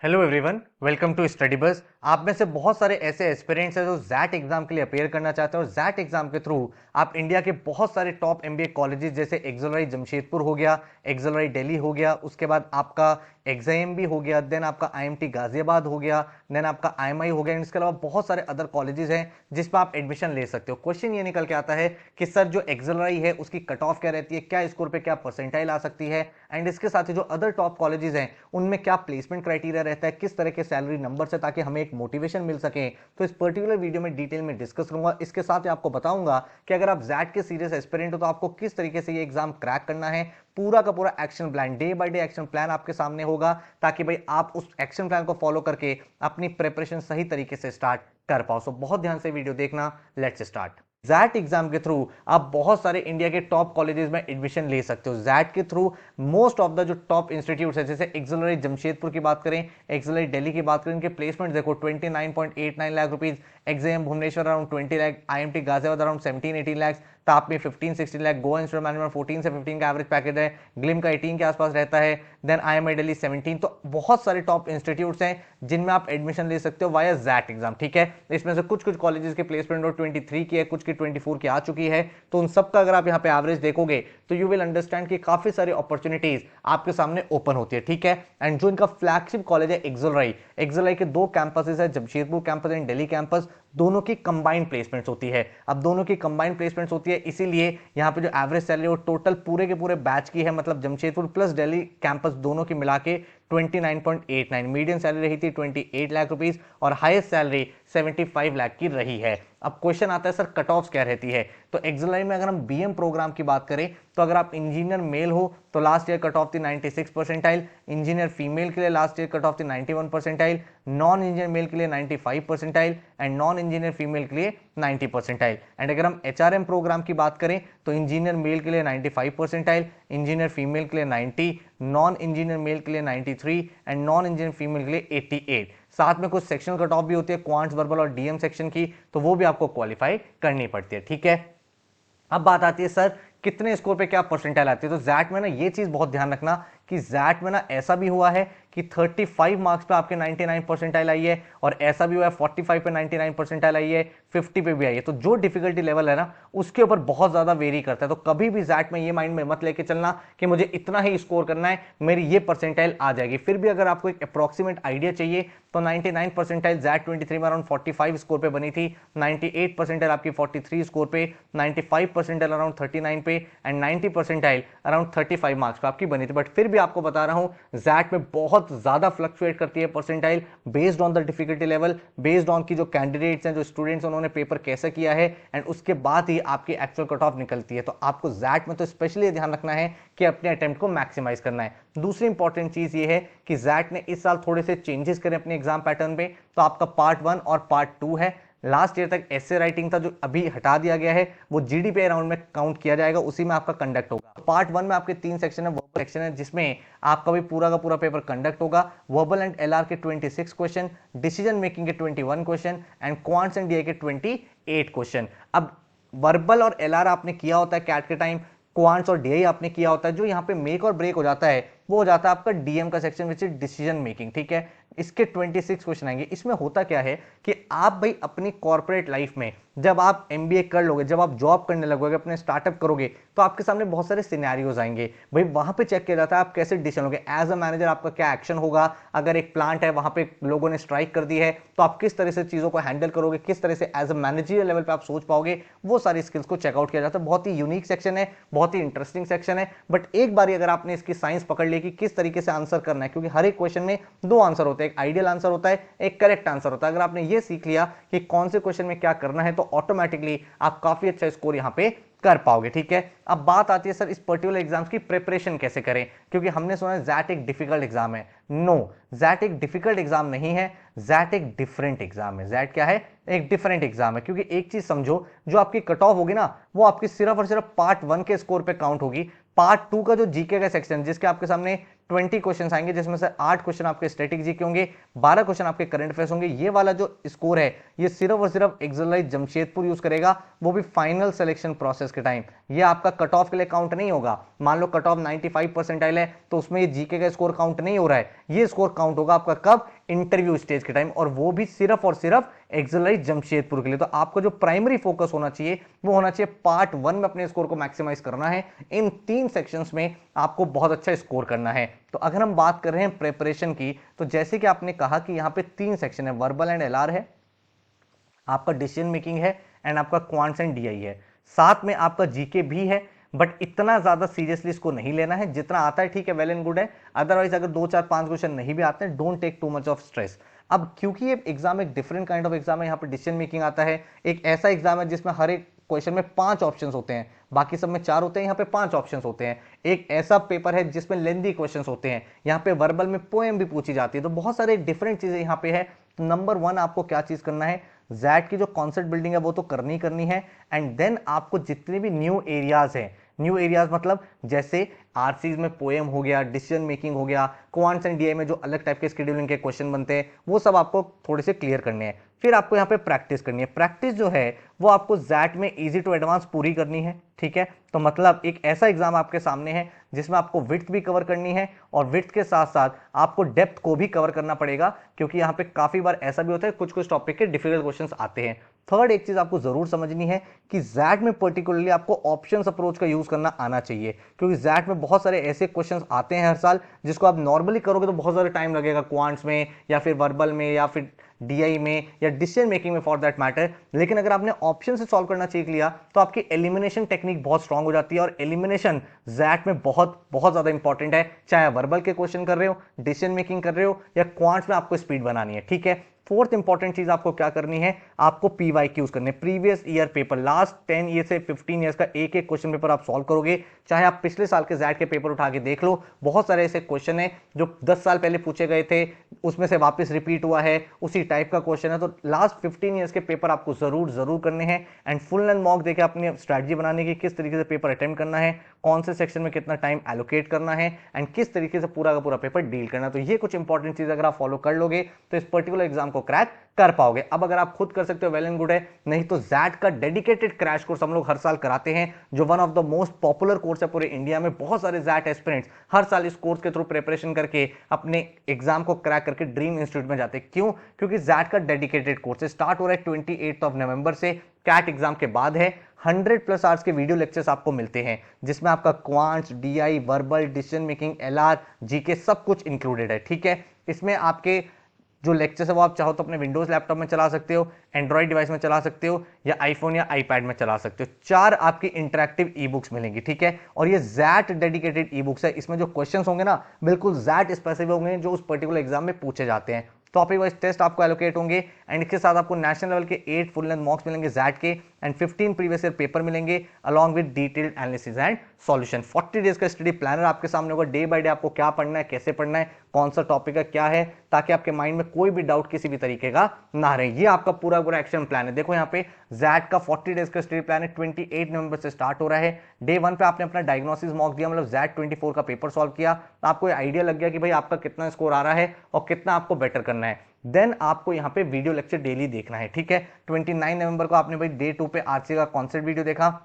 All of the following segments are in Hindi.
Hello everyone, welcome to study bus. आप में से बहुत सारे ऐसे एस्पिरेंट्स हैं जो जैट एग्जाम के लिए अपेयर करना चाहते हैं और जैट एग्जाम के थ्रू आप इंडिया के बहुत सारे टॉप एमबीए कॉलेजेस जैसे एक्सेलराई जमशेदपुर हो गया, एक्सेलराई दिल्ली हो गया, उसके बाद आपका एक्साइम भी हो गया, देन आपका आईएमटी गाजियाबाद हो गया, देन आपका आईएमआई हो गया। इसके अलावा बहुत सारे अदर कॉलेजेस हैं जिसमें आप एडमिशन ले सकते हो। क्वेश्चन ये निकल के आता है कि सर जो एक्सेलराई है उसकी कट ऑफ क्या रहती है, क्या स्कोर पे क्या परसेंटाइल आ सकती है, एंड इसके साथ ही जो अदर टॉप कॉलेजेस हैं उनमें क्या प्लेसमेंट क्राइटेरिया रहता है, किस तरह के सैलरी नंबर है, ताकि हमें एक मोटिवेशन मिल सके। तो इस पर्टिकुलर वीडियो में डिटेल में डिस्कस करूंगा। इसके साथ ही आपको बताऊंगा कि अगर आप जैट के सीरियस एस्पिरेंट हो तो आपको किस तरीके से ये एग्जाम क्रैक करना है। पूरा का पूरा action plan, day by day action plan आपके सामने होगा, ताकि भाई आप उस एक्शन प्लान को फॉलो करके अपनी प्रिपरेशन सही तरीके से स्टार्ट कर पाओ। सो बहुत ध्यान से वीडियो देखना। Let's start. जैट एग्जाम के थ्रू आप बहुत सारे इंडिया के टॉप कॉलेजेस में एडमिशन ले सकते हो। जैट के थ्रू मोस्ट ऑफ द जो टॉप इंस्टीट्यूट्स है, जैसे एक्सेलराई जमशेदपुर की बात करें, एक्सेलराई दिल्ली की बात करें, इनके प्लेसमेंट देखो 29.89 lakh rupees, XM Bhubaneswar around 20 lakh, IMT Ghaziabad around 17-18 lakh, ताप में 15-16 लाख, गोवा इंस्टीट्यूट मैनेजमेंट 14 से 15 का एवरेज पैकेज है, ग्लिम का 18 के आसपास रहता है, देन आईएमआई दिल्ली 17। तो बहुत सारे टॉप इंस्टीट्यूट्स हैं जिनमें आप एडमिशन ले सकते हो वाया जैट एग्जाम। ठीक है, इसमें से कुछ कुछ कॉलेजेस के प्लेसमेंट 23 की है, कुछ की 24 की आ चुकी है। तो उन सब का अगर आप यहाँ पे एवरेज देखोगे तो यू विल अंडरस्टैंड कि काफी सारी अपॉर्चुनिटीज आपके सामने ओपन होती है। ठीक है, एंड जो इनका फ्लैगशिप कॉलेज है एक्सेलराई, एक्सेलराई के दो कैंपसेस है, Jamshedpur campus and Delhi campus, दोनों की कंबाइंड प्लेसमेंट्स होती है। अब दोनों की कंबाइंड प्लेसमेंट्स होती है, इसीलिए यहाँ पे जो एवरेज सैलरी वो टोटल पूरे के पूरे बैच की है, मतलब जमशेदपुर प्लस दिल्ली कैंपस दोनों की मिला के 29.89, मीडियम सैलरी रही थी 28 लाख रुपीस और हाईएस्ट सैलरी 75 लाख की रही है। अब क्वेश्चन आता है सर कट ऑफ क्या रहती है। तो एक्सेलराई में अगर हम बीएम प्रोग्राम की बात करें तो अगर आप इंजीनियर मेल हो तो लास्ट ईयर कट ऑफ थी 96 परसेंटाइल, इंजीनियर फीमेल के लिए लास्ट ईयर कट ऑफ थी 91 परसेंटाइल, नॉन इंजीनियर मेल के लिए 95 percentile and non engineer female के लिए 90 परसेंटाइल। एंड अगर हम एचआरएम प्रोग्राम की बात करें तो इंजीनियर मेल के लिए 95 परसेंटाइल, इंजीनियर फीमेल के लिए 90, नॉन इंजीनियर मेल के लिए 93 एंड नॉन इंजीनियर फीमेल के लिए 88। साथ में कुछ सेक्शनल कट ऑफ भी होती है, क्वांट्स, वर्बल और डीएम सेक्शन की, तो वो भी आपको क्वालिफाई करनी पड़ती है। ठीक है, अब बात आती है सर कितने स्कोर पे क्या परसेंटाइल आती है। तो जैट में ना ये चीज बहुत ध्यान रखना कि जैट में ना ऐसा भी हुआ है कि 35 मार्क्स पे आपके 99 परसेंटाइल आई है, और ऐसा भी हुआ है 45 पे 99 परसेंटाइल आई है, 50 पे भी आई है। तो जो डिफिकल्टी लेवल है ना उसके ऊपर बहुत ज्यादा वेरी करता है। तो कभी भी जैट में ये माइंड में मत लेके चलना कि मुझे इतना ही स्कोर करना है, मेरी ये परसेंटाइल आ जाएगी। फिर भी अगर आपको एक अप्रोक्सीमेट आइडिया चाहिए तो 99 परसेंटाइल जैट 23 में अराउंड 45 स्कोर पे बनी थी, 98 परसेंटाइल आपकी 43 स्कोर पे, 95 परसेंटाइल अराउंड 39 पे एंड 90 परसेंटाइल अराउंड 35 मार्क्स पे आपकी बनी थी। बट फिर भी आपको बता रहा हूं जैट में बहुत ज्यादा फ्लक्चुएट करती है percentile based on the difficulty level, based on की जो कैंडिडेट्स हैं, जो स्टूडेंट्स उन्होंने पेपर कैसे किया है, एंड उसके बाद ही आपकी एक्चुअल कट ऑफ निकलती है। तो आपको जैट में तो स्पेशली ध्यान रखना है कि अपने अटेम्प्ट को मैक्सिमाइज करना है। दूसरी इंपॉर्टेंट चीज ये है कि जैट ने इस साल थोड़े से चेंजेस करे अपने एग्जाम पैटर्न पे। तो आपका पार्ट 1 और पार्ट 2 है। लास्ट ईयर तक एसे राइटिंग था जो अभी हटा दिया गया है, वो जीडीपी राउंड में काउंट किया जाएगा, उसी में आपका कंडक्ट होगा। पार्ट 1 में आपके 3 सेक्शन है, वर्बल सेक्शन है जिसमें आपका भी पूरा का पूरा पेपर कंडक्ट होगा। वर्बल एंड एलआर के 26 क्वेश्चन, डिसीजन मेकिंग के 21 question and quants and DI के 28 क्वेश्चन। अब वर्बल और एलआर आपने किया होता है कैट के टाइम, क्वांट्स और डीआई आपने किया होता है। जो यहाँ पे मेक और ब्रेक हो जाता है वो हो जाता है आपका डीएम का section which is decision making. ठीक है, इसके 26 क्वेश्चन आएंगे। इसमें होता क्या है कि आप भाई अपनी कॉर्पोरेट लाइफ में जब आप एमबीए कर लोगे, जब आप जॉब करने लगोगे, अपने स्टार्टअप करोगे, तो आपके सामने बहुत सारे सिनेरियोज आएंगे। भाई वहां पे चेक किया जाता है आप कैसे डिसीजन लोगे, एज अ मैनेजर आपका क्या एक्शन होगा। अगर एक प्लांट है वहां पे लोगों ने स्ट्राइक कर दी है तो आप किस तरह से चीजों को हैंडल करोगे, किस तरह से एज अ मैनेजरियल लेवल पे आप सोच पाओगे, वो सारी स्किल्स को चेकआउट किया जाता है। बहुत ही यूनिक सेक्शन है, बहुत ही इंटरेस्टिंग सेक्शन है। बट एक बार अगर आपने इसकी साइंस पकड़ ली कि किस तरीके से आंसर करना है, क्योंकि हर एक क्वेश्चन में दो आंसर होते हैं, एक आइडियल आंसर होता है, एक करेक्ट आंसर होता है। अगर आपने ये सीख लिया कि कौन से क्वेश्चन में क्या करना है तो ऑटोमेटिकली आप काफी अच्छा स्कोर यहां पे कर पाओगे। ठीक है, अब बात आती है सर इस पर्टिकुलर एग्जाम्स की प्रिपरेशन कैसे करें, क्योंकि हमने सुना है जैट एक डिफिकल्ट एग्जाम है। नो, जैट एक डिफिकल्ट एग्जाम नहीं है, जैट एक डिफरेंट एग्जाम है। जैट क्या है? एक डिफरेंट एग्जाम है। क्योंकि एक चीज समझो, जो आपकी कट ऑफ होगी ना वो आपकी सिर्फ और सिर्फ पार्ट 1 के स्कोर पे काउंट होगी। पार्ट 2 का जो जीके का सेक्शन जिसके आपके सामने 20 क्वेश्चन आएंगे, जिसमें से 8 क्वेश्चन आपके स्टैटिक जीके होंगे, 12 क्वेश्चन आपके करंट अफेयर्स होंगे। ये वाला जो स्कोर है ये सिर्फ और सिर्फ एक्सरलाइज जमशेदपुर यूज करेगा, वो भी फाइनल सिलेक्शन प्रोसेस के टाइम। ये आपका कट ऑफ के लिए काउंट नहीं होगा। मान लो कट ऑफ 95 परसेंटाइल है तो उसमें ये जीके का स्कोर काउंट नहीं हो रहा है, ये स्कोर काउंट होगा आपका कब, इंटरव्यू स्टेज के टाइम, और वो भी सिर्फ और सिर्फ एक्सरलाइज जमशेदपुर के लिए। तो आपको जो प्राइमरी फोकस होना चाहिए वो होना चाहिए पार्ट 1 में अपने स्कोर को मैक्सिमाइज करना है। इन 3 सेक्शंस में आपको बहुत अच्छा स्कोर करना है। तो अगर हम बात कर रहे हैं प्रिपरेशन की, तो जैसे कि आपने कहा कि यहां पे 3 सेक्शन है, वर्बल एंड एलआर है, आपका डिसीजन मेकिंग है, एंड आपका क्वांट्स एंड डीआई है, साथ में आपका जीके भी है। बट इतना ज्यादा सीरियसली इसको नहीं लेना है, जितना आता है ठीक है, वेल एंड गुड है। अदरवाइज अगर 2 4 5 क्वेश्चन नहीं भी आते हैं, don't take too much of stress. अब क्योंकि ये एग्जाम एक डिफरेंट काइंड ऑफ एग्जाम है, यहाँ पे डिसीजन मेकिंग आता है, एक ऐसा एग्जाम है जिसमें हर एक क्वेश्चन में 5 ऑप्शंस होते हैं, बाकी सब में 4 होते हैं, यहाँ पे 5 ऑप्शंस होते हैं। एक ऐसा पेपर है जिसमें लेंदी क्वेश्चंस होते हैं, यहाँ पे वर्बल में पोएम भी पूछी जाती है, तो बहुत सारे डिफरेंट चीजें यहाँ पे है। तो नंबर 1 आपको क्या चीज करना है, जैट की जो कॉन्सेप्ट बिल्डिंग है वो तो करनी है, एंड देन आपको जितने भी न्यू एरियाज हैं, न्यू एरियाज मतलब जैसे आरसीज में पोएम हो गया, डिसीजन मेकिंग हो गया, क्वांट्स एंड डीआई में जो अलग टाइप के शेड्यूलिंग के क्वेश्चन बनते हैं, वो सब आपको थोड़े से क्लियर करने हैं। फिर आपको यहाँ पे प्रैक्टिस करनी है। प्रैक्टिस जो है वो आपको जैट में इजी टू एडवांस पूरी करनी है, ठीक है। तो मतलब एक ऐसा एग्जाम आपके सामने है जिसमें आपको विड्थ भी कवर करनी है, और विड्थ के साथ साथ आपको डेप्थ को भी कवर करना पड़ेगा, क्योंकि यहाँ पे काफी बार ऐसा भी होता है कुछ टॉपिक के डिफिकल्ट क्वेश्चंस आते हैं। थर्ड एक चीज आपको जरूर समझनी है कि जैट में पर्टिकुलरली आपको ऑप्शंस अप्रोच का यूज करना आना चाहिए, क्योंकि जैट में बहुत सारे ऐसे क्वेश्चंस आते हैं हर साल जिसको आप नॉर्मली करोगे तो बहुत सारा टाइम लगेगा, क्वांट्स में या फिर वर्बल में या फिर डीआई में या डिसीजन मेकिंग में फॉर दैट मैटर। लेकिन अगर आपने ऑप्शन से सॉल्व करना सीख लिया तो आपकी एलिमिनेशन टेक्निक बहुत स्ट्रांग हो जाती है, और एलिमिनेशन जैट में बहुत बहुत ज्यादा इंपॉर्टेंट है, चाहे वर्बल के क्वेश्चन कर रहे हो, डिसीजन मेकिंग कर रहे हो, या क्वांट्स में आपको स्पीड बनानी है, ठीक है। फोर्थ इंपॉर्टेंट चीज आपको क्या करनी है, आपको पीवाईक्यूज करने, previous year paper, last 10 year से 15 ईयर्स का एक एक क्वेश्चन पेपर आप सॉल्व करोगे। चाहे आप पिछले साल के जैट के पेपर उठा के देख लो, बहुत सारे ऐसे क्वेश्चन है जो 10 साल पहले पूछे गए थे, उसमें से वापस रिपीट हुआ है, उसी टाइप का क्वेश्चन है। तो लास्ट 15 ईयर्स के पेपर आपको जरूर करने हैं, एंड फुल एंड मॉक देके अपनी स्ट्रैटेजी बनाने की, किस तरीके से पेपर अटेम्प्ट करना है, कौन से सेक्शन में कितना टाइम एलोकेट करना है, एंड किस तरीके से पूरा का पूरा पेपर डील करना है। तो ये कुछ इंपॉर्टेंट चीज अगर आप फॉलो कर लोगे तो इस पर्टिकुलर एग्जाम को क्रैक कर पाओगे। अब अगर आप खुद कर सकते हो वेल एंड गुड है, नहीं तो जैट का डेडिकेटेड क्रैश कोर्स हम लोग हर साल कराते हैं, जो one of the most popular course है पूरे इंडिया में। बहुत सारे जैट एस्पिरेंट्स हर साल इस कोर्स के थ्रू प्रिपरेशन करके अपने एग्जाम को क्रैक करके ड्रीम इंस्टीट्यूट में जाते हैं। क्यों? क्योंकि जैट का डेडिकेटेड कोर्स स्टार्ट हो रहा है 28 नवंबर से, कैट एग्जाम के बाद है। 100+ आवर्स के वीडियो लेक्चर्स आपको मिलते हैं, जिसमें आपका quants, DI, verbal, decision making, LR, GK सब कुछ इंक्लूडेड है, ठीक है। इसमें आपके जो लेक्चर्स है वो आप चाहो तो अपने विंडोज लैपटॉप में चला सकते हो, एंड्रॉइड डिवाइस में चला सकते हो, या आईफोन या आईपैड में चला सकते हो। 4 आपकी इंटरेक्टिव ई बुक्स मिलेंगी, ठीक है। और ये जैट डेडिकेटेड ई बुक्स है, इसमें जो क्वेश्चंस होंगे ना बिल्कुल जैट स्पेसिफिक होंगे, जो उस पर्टिकुलर एग्जाम में पूछे जाते हैं। टॉपिक वाइज टेस्ट आपको एलोकेट होंगे, एंड इसके साथ आपको नेशनल लेवल के 8 फुल लेंथ मॉक्स मिलेंगे जैट के, एंड 15 प्रीवियस ईयर पेपर मिलेंगे along with detailed analysis and solution. 40 days का स्टडी प्लानर आपके सामने होगा, डे बाय डे आपको क्या पढ़ना है, कैसे पढ़ना है, कौन सा टॉपिक है, क्या है, ताकि आपके माइंड में कोई भी डाउट किसी भी तरीके का ना रहे। ये आपका पूरा पूरा एक्शन प्लान है। देखो यहाँ पे जैट का 40 डेज का स्टडी प्लान है, 28 नवंबर से स्टार्ट हो रहा है। डे 1 पे आपने अपना डायग्नोसिस मॉक दिया, मतलब जैट 24 का पेपर सॉल्व किया, तो आपको आइडिया लग गया कि भाई आपका कितना स्कोर आ रहा है और कितना आपको बेटर करना है। देन आपको यहाँ पे वीडियो लेक्चर डेली देखना है, ठीक है। 29 नवंबर को आपने भाई डे 2 पे आरसी का कॉन्सेप्ट वीडियो देखा,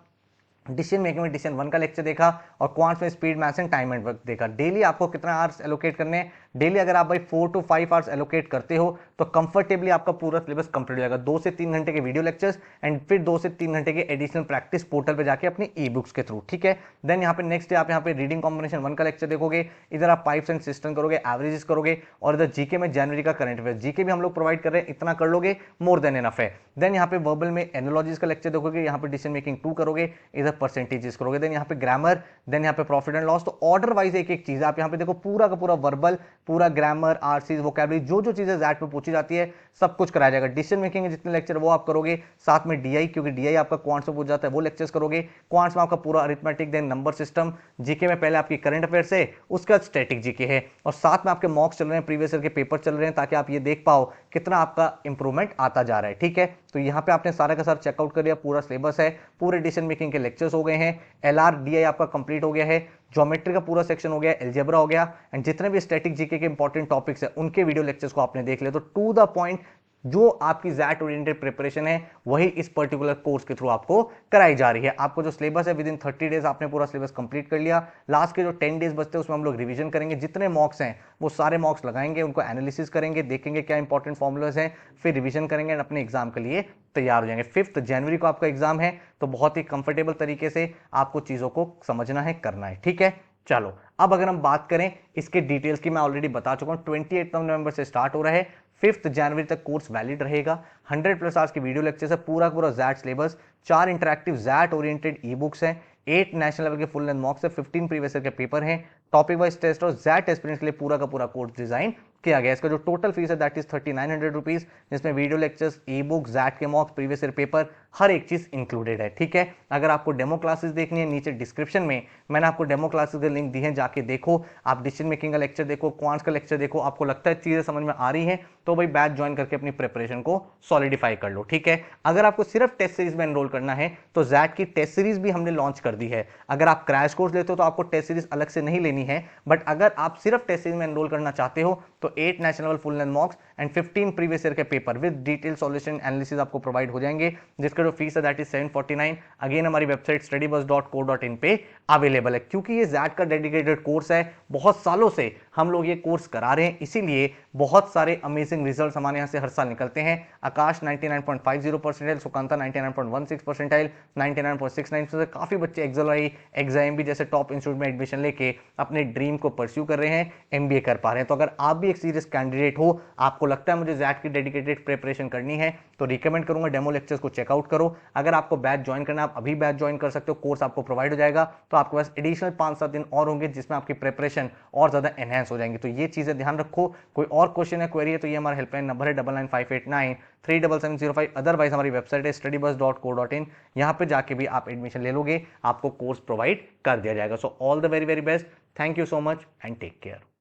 डिसीजन मेकिंग में डिसीजन 1 का लेक्चर देखा, और क्वांट्स में speed, maths and time and work देखा। डेली आपको कितना आवर्स एलोकेट करने हैं, डेली अगर आप भाई 4 to 5 आवर्स एलोकेट करते हो तो कंफर्टेबली आपका पूरा सिलेबस कंप्लीट हो जाएगा। 2 से 3 घंटे के वीडियो लेक्चर्स, एंड फिर 2 से 3 घंटे के एडिशनल प्रैक्टिस पोर्टल पे जाके अपनी ई बुक्स के थ्रू, ठीक है। देन यहाँ पे नेक्स्ट डे आप यहाँ पे रीडिंग कॉम्बिनेशन 1 का लेक्चर देखोगे, इधर आप पाइप्स एंड सिस्टम करोगे, एवरेजेस करोगे, और इधर जीके में जनवरी का करंट अफेयर, जीके भी हम लोग प्रोवाइड कर रहे हैं, इतना कर लोगे मोर देन एनफ है। देन यहाँ पे वर्बल में एनालॉजीज का लेक्चर देखोगे, यहाँ पे डिसीजन मेकिंग 2 करोगे, इधर परसेंटेजेस करोगे, देन यहाँ पे ग्रामर, देन यहाँ पे प्रॉफिट एंड लॉस। तो ऑर्डर वाइज एक एक चीज आप यहाँ पे देखो, पूरा का पूरा वर्बल, पूरा ग्रामर, आरसी, वोकैबुलरी, जो चीजें जैट में पूछी जाती है सब कुछ कराया जाएगा। डिसीजन मेकिंग के जितने लेक्चर वो आप करोगे, साथ में डीआई, क्योंकि डीआई आपका क्वांट्स में पूछ जाता है, वो लेक्चर्स करोगे। क्वांट्स में आपका पूरा arithmetic, then number system, GK में पहले आपकी करंट अफेयर्स है, उसके बाद स्टैटिक जीके है, और साथ में आपके मॉक्स चल रहे हैं, प्रीवियस ईयर के पेपर चल रहे हैं, ताकि आप ये देख पाओ कितना आपका इंप्रूवमेंट आता जा रहा है, ठीक है। तो यहाँ पे आपने सारा का सारा चेकआउट कर लिया, पूरा सिलेबस है, पूरे डिसीजन मेकिंग के लेक्चर्स हो गए हैं, एलआर डीआई आपका कंप्लीट हो गया है। ज्योमेट्री का पूरा सेक्शन हो गया, एल्जेब्रा हो गया, एंड जितने भी स्टैटिक जीके के इंपॉर्टेंट टॉपिक्स है उनके वीडियो लेक्चर्स को आपने देख लिया। तो टू द पॉइंट जो आपकी जैट ओरिएंटेड प्रिपरेशन है वही इस पर्टिकुलर कोर्स के थ्रू आपको कराई जा रही है। आपको जो सिलेबस है विद इन 30 डेज आपने पूरा सिलेबस कंप्लीट कर लिया। लास्ट के जो 10 डेज बचते हैं उसमें हम लोग रिवीजन करेंगे, जितने मॉक्स हैं वो सारे मॉक्स लगाएंगे, उनको एनालिसिस करेंगे, देखेंगे क्या इंपॉर्टेंट फॉर्मुलाज हैं, फिर रिवीजन करेंगे एंड अपने एग्जाम के लिए तैयार हो जाएंगे। 5 जनवरी को आपका एग्जाम है, तो बहुत ही कंफर्टेबल तरीके से आपको चीजों को समझना है, करना है, ठीक है। चलो अब अगर हम बात करें इसके डिटेल्स की, मैं ऑलरेडी बता चुका हूं 28 नवंबर से स्टार्ट हो रहा है, 5 जनवरी तक कोर्स वैलिड रहेगा। 100+ आवर्स की वीडियो लेक्चर है, पूरा पूरा XAT syllabus, 4 interactive XAT oriented e books हैं, 8 नेशनल लेवल के फुल लेंथ मॉक्स है, 15 प्रीवियस ईयर के पेपर हैं, टॉपिक वाइज टेस्ट और जैट एस्पिरेंट्स के लिए पूरा का पूरा कोर्स डिजाइन किया गया। इसका जो टोटल फीस है दैट इज 3900 रुपीज, जिसमें video lectures, e book, XAT के मॉक्स, प्रीवियस ईयर पेपर, हर एक चीज इंक्लूडेड है, ठीक है। अगर आपको डेमो क्लासेस देखनी है, नीचे डिस्क्रिप्शन में मैंने आपको डेमो क्लासेस का लिंक दी है, जाके देखो। आप डिसीजन मेकिंग का लेक्चर देखो, क्वांट्स का लेक्चर देखो, आपको लगता है चीजें समझ में आ रही है तो भाई बैच ज्वाइन करके अपनी प्रिपरेशन को सॉलिडिफाई कर लो, ठीक है। अगर आपको सिर्फ टेस्ट सीरीज में एनरोल करना है तो जैट की टेस्ट सीरीज भी हमने लॉन्च कर दी है। अगर आप क्रैश कोर्स लेते हो तो आपको टेस्ट सीरीज अलग से नहीं लेनी है, बट अगर आप सिर्फ टेस्ट सीरीज में एनरोल करना चाहते हो तो 8 national level full length mocks and 15 previous year के paper with detail solution analysis आपको प्रोवाइड हो जाएंगे, जिसका जो फीस है दैट इज 749। अगेन हमारी वेबसाइट studybus.co.in पे अवेलेबल है। क्योंकि ये जैट का डेडिकेटेड कोर्स है, बहुत सालों से हम लोग ये कोर्स करा रहे हैं, इसीलिए बहुत सारे अमेजिंग रिजल्ट्स हमारे यहाँ से हर साल निकलते हैं। आकाश 99.50 परसेंटाइल, सुकांता 99.16 परसेंटाइल, 99.69%। काफी बच्चे एक्सएलआई, एग्जाम भी जैसे टॉप इंस्टीट्यूट में एडमिशन लेके अपने ड्रीम को परस्यू कर रहे हैं, एमबीए कर पा रहे हैं। तो अगर आप भी एक सीरियस कैंडिडेट हो, आपको लगता है मुझे जैट की डेडिकेटेड प्रिपरेशन करनी है, तो रिकमेंड करूंगा डेमो लेक्चर्स को चेकआउट करो। अगर आपको बैच ज्वाइन करना है, आप अभी बैच ज्वाइन कर सकते हो, कोर्स आपको प्रोवाइड हो जाएगा। तो आपके पास एडिशनल 5-7 दिन और होंगे जिसमें आपकी प्रिपरेशन और ज्यादा एनहेंस हो जाएंगी। तो ये चीजें ध्यान रखो। कोई और क्वेश्चन है, क्वेरी है, तो ये हमारा हेल्पलाइन नंबर है 9958937705। अदरवाइज हमारी वेबसाइट है studybus.co.in, यहाँ पे जाके भी आप एडमिशन ले लोगे, आपको कोर्स प्रोवाइड कर दिया जाएगा। So all the very very best, thank you so much and take care.